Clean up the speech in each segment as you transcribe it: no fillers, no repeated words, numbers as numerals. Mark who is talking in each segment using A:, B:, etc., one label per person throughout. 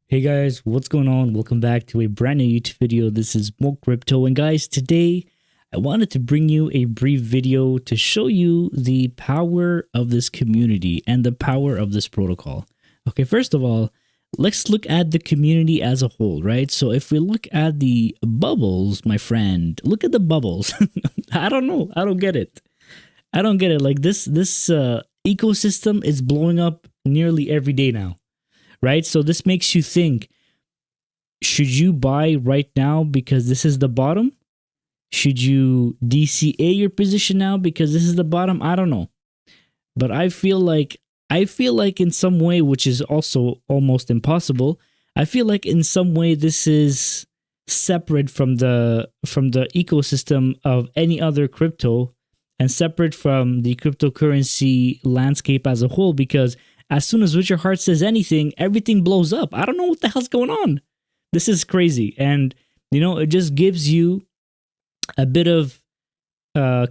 A: Hey guys, what's going on? Welcome back to a brand new YouTube video. This is Mo Crypto, and guys, today I wanted to bring you a brief video to show you the power of this community and the power of this protocol. Okay, first of all, let's look at the community as a whole, right? So if we look at the bubbles, my friend, look at the bubbles. I don't know. I don't get it. I don't get it. Like this ecosystem is blowing up nearly every day now. Right? So this makes you think, should you buy right now because this is the bottom? Should you DCA your position now because this is the bottom? I don't know. But I feel like in some way, which is also almost impossible, I feel like in some way this is separate from the ecosystem of any other crypto and separate from the cryptocurrency landscape as a whole, because as soon as Richard Hart says anything, everything blows up. I don't know what the hell's going on. This is crazy. And, you know, it just gives you a bit of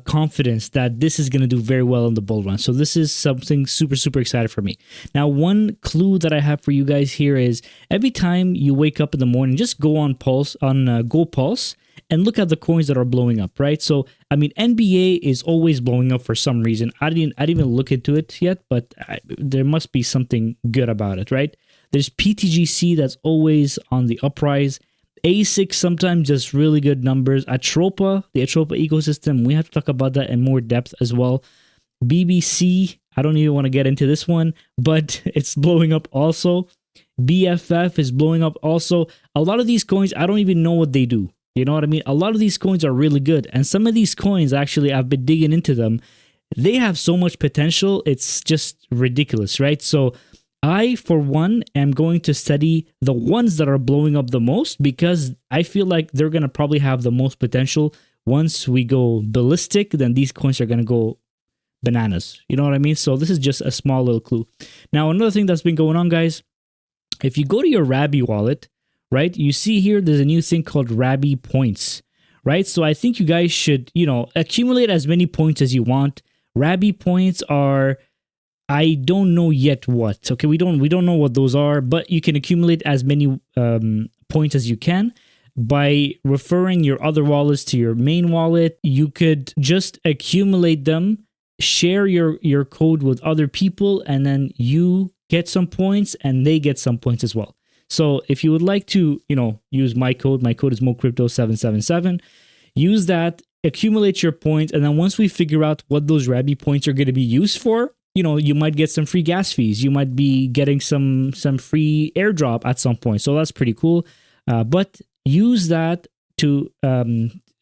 A: confidence that this is going to do very well in the bull run. So this is something super, super excited for me. Now, one clue that I have for you guys here is every time you wake up in the morning, just go on Pulse, on Go Pulse, and look at the coins that are blowing up, right? So, I mean, NBA is always blowing up for some reason. I didn't even look into it yet, but there must be something good about it, right? There's PTGC that's always on the uprise. ASIC sometimes just really good numbers. Atropa, the Atropa ecosystem, we have to talk about that in more depth as well. BBC, I don't even want to get into this one, but it's blowing up also. BFF is blowing up also. A lot of these coins, I don't even know what they do. You know what I mean? A lot of these coins are really good. And some of these coins, actually, I've been digging into them. They have so much potential. It's just ridiculous, right? So I, for one, am going to study the ones that are blowing up the most, because I feel like they're going to probably have the most potential. Once we go ballistic, then these coins are going to go bananas. You know what I mean? So this is just a small little clue. Now, another thing that's been going on, guys, if you go to your Rabby wallet, right, you see here there's a new thing called Rabby points, right? So I think you guys should, you know, accumulate as many points as you want. Rabby points are, I don't know yet what. Okay, we don't know what those are, but you can accumulate as many points as you can by referring your other wallets to your main wallet. You could just accumulate them, share your code with other people, and then you get some points and they get some points as well. So if you would like to, you know, use my code is MoCrypto777. Use that, accumulate your points, and then once we figure out what those Rabby points are going to be used for, you know, you might get some free gas fees. You might be getting some free airdrop at some point. So that's pretty cool. But use that to,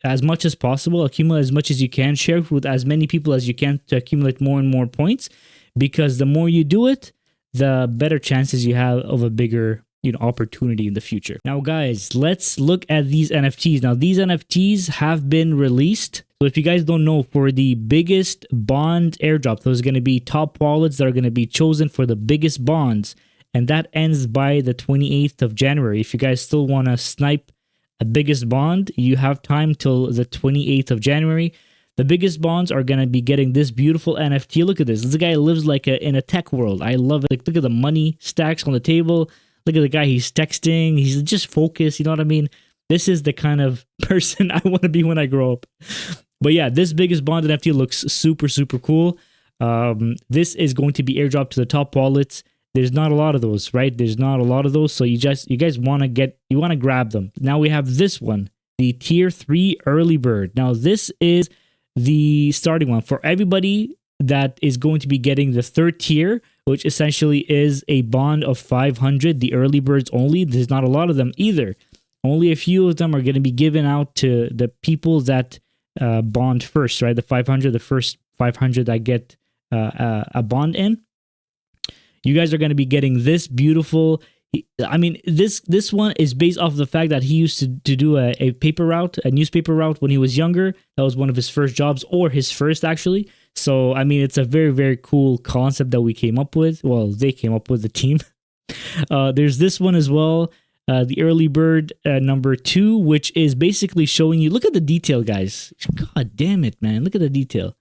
A: as much as possible, accumulate as much as you can, share it with as many people as you can to accumulate more and more points, because the more you do it, the better chances you have of a bigger, you know, opportunity in the future. Now, guys, let's look at these NFTs. Now, these NFTs have been released. So if you guys don't know, for the biggest bond airdrop, there's going to be top wallets that are going to be chosen for the biggest bonds. And that ends by the 28th of January. If you guys still want to snipe a biggest bond, you have time till the 28th of January. The biggest bonds are going to be getting this beautiful NFT. Look at this. This guy lives like in a tech world. I love it. Like, look at the money stacks on the table. Look at the guy, he's texting, he's just focused, you know what I mean? This is the kind of person I want to be when I grow up. But yeah, this biggest bond NFT looks super, super cool. This is going to be airdropped to the top wallets. There's not a lot of those, right? There's not a lot of those. So you guys want to grab them. Now we have this one, the tier 3 early bird. Now this is the starting one for everybody that is going to be getting the third tier, which essentially is a bond of 500, the early birds only. There's not a lot of them either. Only a few of them are going to be given out to the people that bond first, right? The first 500 that get a bond in. You guys are going to be getting this beautiful. I mean, this one is based off of the fact that he used to do a paper route, a newspaper route when he was younger. That was one of his first jobs, or his first actually. So, I mean, it's a very, very cool concept that we came up with. Well, they came up with, the team. There's this one as well, the early bird number 2, which is basically showing you, look at the detail, guys. God damn it, man. Look at the detail.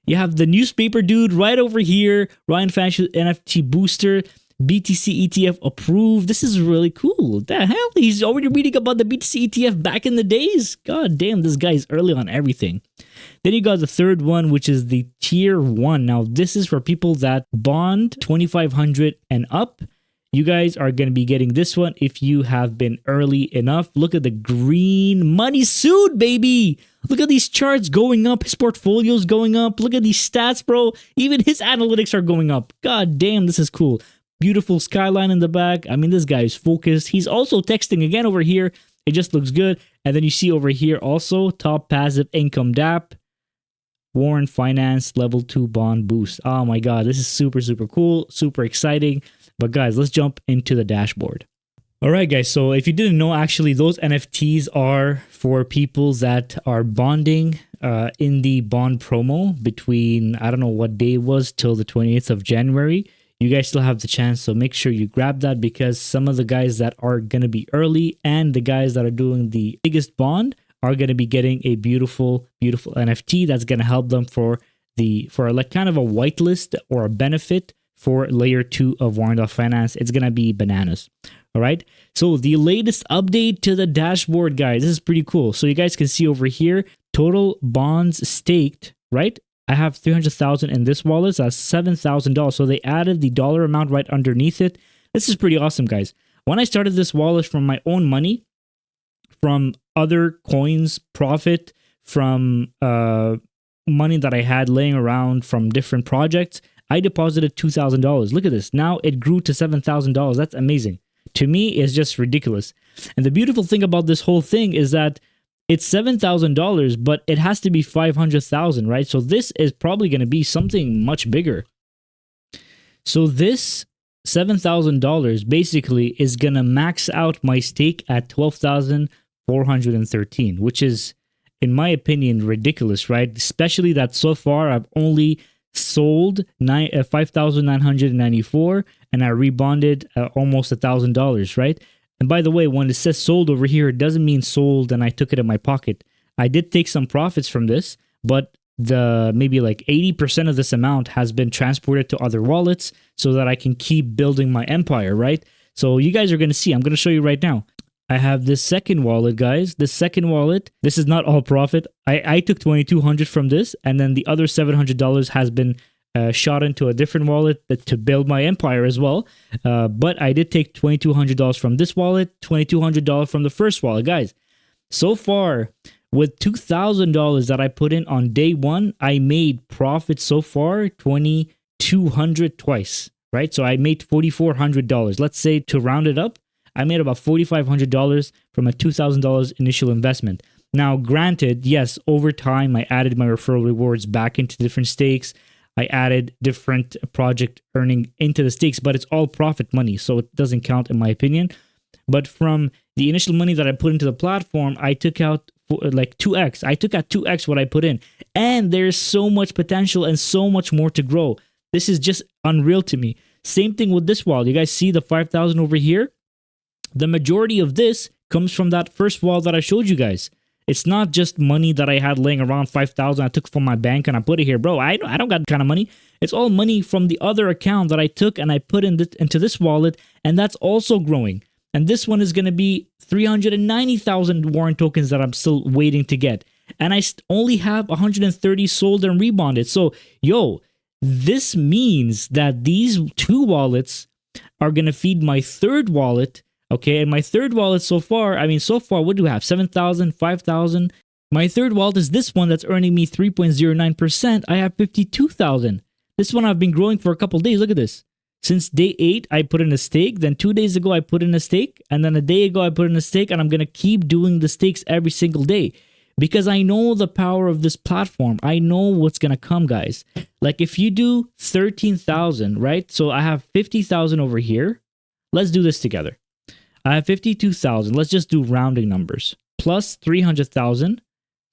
A: You have the newspaper dude right over here, Warren.Finance NFT booster. BTC ETF approved. This is really cool. The hell? He's already reading about the BTC ETF back in the days? God damn, this guy's early on everything. Then you got the third one, which is the tier 1. Now, this is for people that bond 2,500 and up. You guys are going to be getting this one if you have been early enough. Look at the green money suit, baby. Look at these charts going up. His portfolio's going up. Look at these stats, bro. Even his analytics are going up. God damn, this is cool. Beautiful skyline in the back. I mean, this guy is focused. He's also texting again over here. It just looks good. And then you see over here also top passive income DApp. Warren.Finance level 2 bond boost. Oh my God, this is super, super cool. Super exciting. But guys, let's jump into the dashboard. All right, guys. So if you didn't know, actually, those NFTs are for people that are bonding in the bond promo between, I don't know what day it was, till the 28th of January. You guys still have the chance. So make sure you grab that, because some of the guys that are going to be early and the guys that are doing the biggest bond are going to be getting a beautiful, beautiful NFT that's going to help them for like kind of a whitelist or a benefit for layer 2 of Warren.Finance. It's going to be bananas. All right. So the latest update to the dashboard, guys, this is pretty cool. So you guys can see over here, total bonds staked, right? I have 300,000 in this wallet. So that's $7,000. So they added the dollar amount right underneath it. This is pretty awesome, guys. When I started this wallet from my own money, from other coins, profit, from money that I had laying around from different projects, I deposited $2,000. Look at this. Now it grew to $7,000. That's amazing. To me, it's just ridiculous. And the beautiful thing about this whole thing is that it's $7,000, but it has to be 500,000, right? So this is probably going to be something much bigger. So this $7,000 basically is going to max out my stake at 12,413, which is, in my opinion, ridiculous, right? Especially that so far I've only sold 5,994 and I rebonded almost $1,000, right? And by the way, when it says sold over here, it doesn't mean sold and I took it in my pocket. I did take some profits from this, but the maybe like 80% of this amount has been transported to other wallets so that I can keep building my empire, right? So you guys are going to see, I'm going to show you right now. I have this second wallet, guys. This second wallet, this is not all profit. I took $2,200 from this, and then the other $700 has been shot into a different wallet to build my empire as well. But I did take $2,200 from this wallet, $2,200 from the first wallet, guys. So far, with $2,000 that I put in on day one, I made profit so far $2,200 twice, right? So I made $4,400. Let's say, to round it up, I made about $4,500 from a $2,000 initial investment. Now, granted, yes, over time, I added my referral rewards back into different stakes. I added different project earning into the stakes, but it's all profit money, so it doesn't count in my opinion. But from the initial money that I put into the platform, I took out like 2x. I took out 2x what I put in. And there's so much potential and so much more to grow. This is just unreal to me. Same thing with this wallet. You guys see the 5,000 over here? The majority of this comes from that first wallet that I showed you guys. It's not just money that I had laying around, 5,000 I took from my bank and I put it here. Bro, I don't got that kind of money. It's all money from the other account that I took and I put into this wallet, and that's also growing. And this one is going to be 390,000 Warren tokens that I'm still waiting to get. And I only have 130 sold and rebonded. So, yo, this means that these two wallets are going to feed my third wallet. Okay, and my third wallet so far, what do we have? 7,000, 5,000. My third wallet is this one that's earning me 3.09%. I have 52,000. This one I've been growing for a couple days. Look at this. Since day 8, I put in a stake. Then 2 days ago, I put in a stake. And then a day ago, I put in a stake. And I'm going to keep doing the stakes every single day. Because I know the power of this platform. I know what's going to come, guys. Like if you do 13,000, right? So I have 50,000 over here. Let's do this together. I have 52,000. Let's just do rounding numbers. Plus 300,000,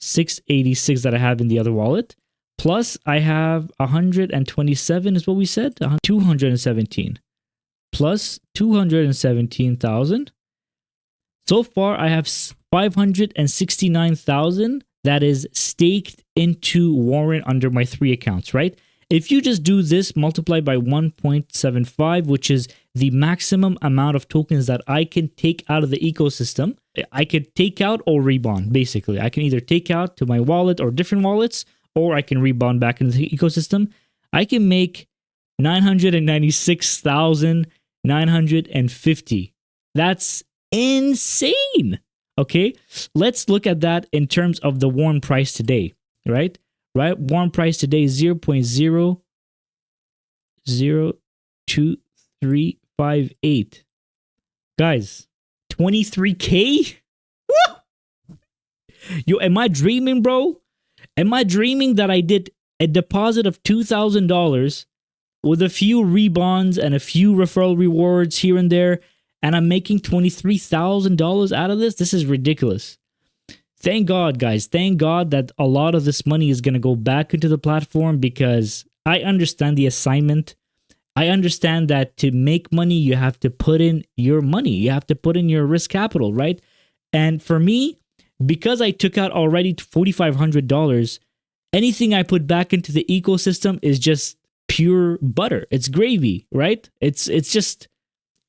A: 686 that I have in the other wallet. Plus I have 127 is what we said. 217. Plus 217,000. So far I have 569,000 that is staked into Warren under my 3 accounts, right? If you just do this multiplied by 1.75, which is the maximum amount of tokens that I can take out of the ecosystem, I could take out or rebond, basically. I can either take out to my wallet or different wallets, or I can rebond back into the ecosystem. I can make 996,950. That's insane. Okay, let's look at that in terms of the Warren price today, right? Warren price today is 0.002358. Guys, 23K? Yo, am I dreaming, bro? Am I dreaming that I did a deposit of $2,000 with a few rebonds and a few referral rewards here and there, and I'm making $23,000 out of this? This is ridiculous. Thank God, guys. Thank God that a lot of this money is going to go back into the platform, because I understand the assignment. I understand that to make money, you have to put in your money. You have to put in your risk capital, right? And for me, because I took out already $4,500, anything I put back into the ecosystem is just pure butter. It's gravy, right? It's just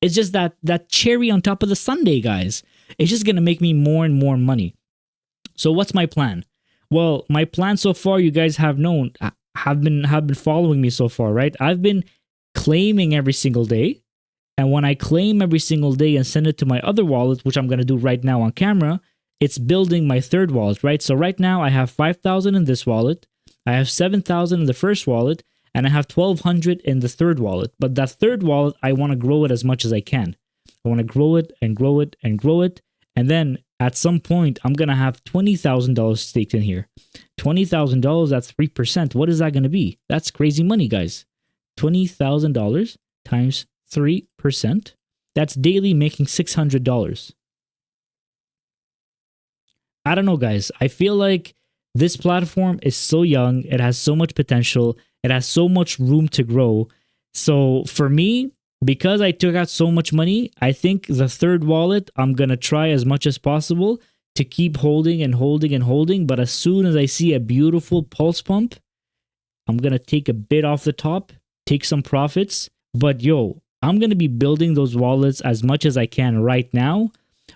A: that cherry on top of the sundae, guys. It's just going to make me more and more money. So what's my plan? Well, my plan so far, you guys have been following me so far, right? I've been claiming every single day. And when I claim every single day and send it to my other wallet, which I'm going to do right now on camera, it's building my third wallet, right? So right now I have 5,000 in this wallet. I have 7,000 in the first wallet, and I have 1,200 in the third wallet. But that third wallet, I want to grow it as much as I can. I want to grow it and grow it and grow it. And then at some point, I'm going to have $20,000 staked in here. $20,000, that's 3%. What is that going to be? That's crazy money, guys. $20,000 times 3%. That's daily making $600. I don't know, guys. I feel like this platform is so young. It has so much potential. It has so much room to grow. So for me, because I took out so much money, I think the third wallet, I'm going to try as much as possible to keep holding and holding and holding. But as soon as I see a beautiful pulse pump, I'm going to take a bit off the top, take some profits. But yo, I'm going to be building those wallets as much as I can right now,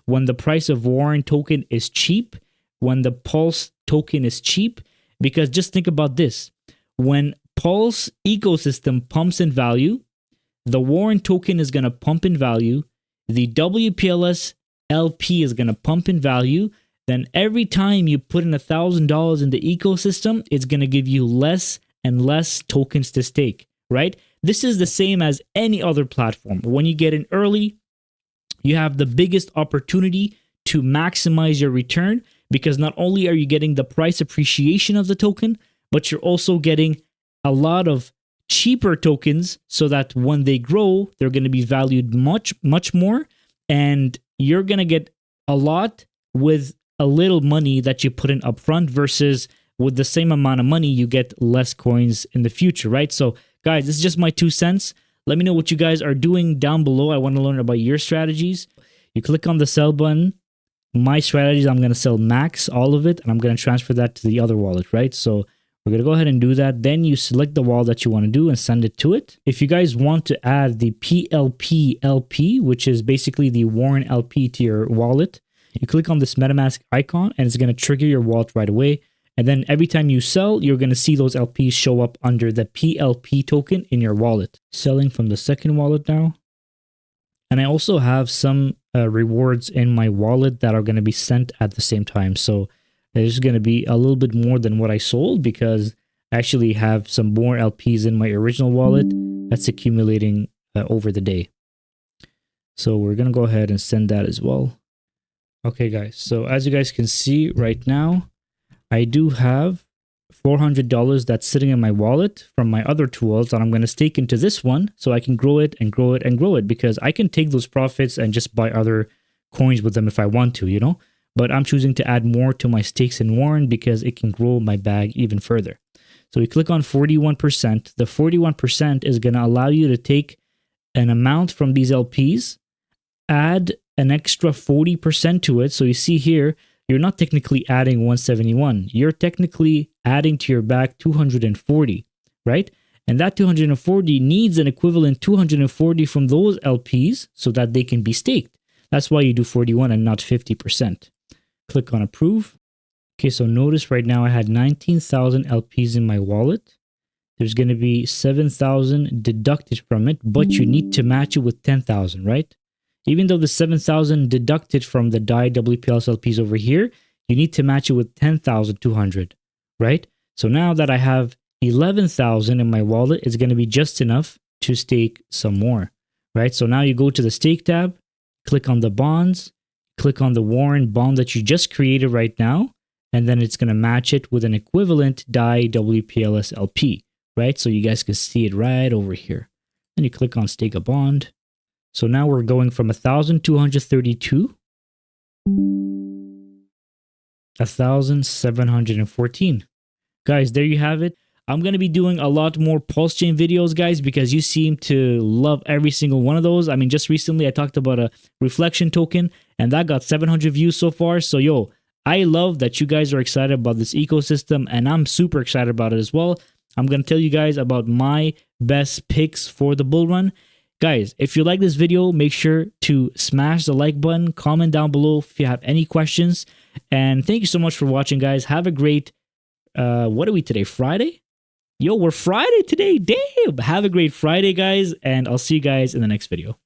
A: when the price of Warren token is cheap, when the Pulse token is cheap. Because just think about this. When Pulse ecosystem pumps in value, the Warren token is going to pump in value. The WPLS LP is going to pump in value. Then every time you put in $1,000 in the ecosystem, it's going to give you less and less tokens to stake, right? This is the same as any other platform. When you get in early, you have the biggest opportunity to maximize your return, because not only are you getting the price appreciation of the token, but you're also getting a lot of cheaper tokens, so that when they grow, they're going to be valued much, much more. And you're going to get a lot with a little money that you put in upfront, versus with the same amount of money, you get less coins in the future, right? So guys, this is just my 2 cents. Let me know what you guys are doing down below. I want to learn about your strategies. You click on the sell button. My strategies, I'm going to sell max, all of it, and I'm going to transfer that to the other wallet, right? So we're going to go ahead and do that. Then you select the wallet that you want to do and send it to it. If you guys want to add the PLP LP, which is basically the Warren LP to your wallet, you click on this MetaMask icon, and it's going to trigger your wallet right away. And then every time you sell, you're going to see those LPs show up under the PLP token in your wallet. Selling from the second wallet now. And I also have some rewards in my wallet that are going to be sent at the same time. So there's going to be a little bit more than what I sold, because I actually have some more LPs in my original wallet that's accumulating over the day. So we're going to go ahead and send that as well. Okay, guys. So as you guys can see right now, I do have $400 that's sitting in my wallet from my other two wallets that I'm going to stake into this one, so I can grow it and grow it and grow it, because I can take those profits and just buy other coins with them if I want to, you know? But I'm choosing to add more to my stakes in Warren because it can grow my bag even further. So we click on 41%. The 41% is going to allow you to take an amount from these LPs, add an extra 40% to it. So you see here, you're not technically adding 171. You're technically adding to your bag 240, right? And that 240 needs an equivalent 240 from those LPs so that they can be staked. That's why you do 41 and not 50%. Click on approve. Okay, so notice right now I had 19,000 LPs in my wallet. There's going to be 7,000 deducted from it, but you need to match it with 10,000, right? Even though the 7,000 deducted from the Dai-WPLS LPs over here, you need to match it with 10,200, right? So now that I have 11,000 in my wallet, it's going to be just enough to stake some more, right? So now you go to the stake tab, click on the bonds, click on the Warren bond that you just created right now, and then it's going to match it with an equivalent Dai-WPLS LP, right? So you guys can see it right over here. And you click on stake a bond. So now we're going from 1,232, 1,714. Guys, there you have it. I'm going to be doing a lot more Pulsechain videos, guys, because you seem to love every single one of those. I mean, just recently I talked about a reflection token, and that got 700 views so far. So, yo, I love that you guys are excited about this ecosystem, and I'm super excited about it as well. I'm going to tell you guys about my best picks for the bull run. Guys, if you like this video, make sure to smash the like button, comment down below if you have any questions. And thank you so much for watching, guys. Have a great, what are we today, Friday? Yo, we're Friday today. Damn. Have a great Friday, guys. And I'll see you guys in the next video.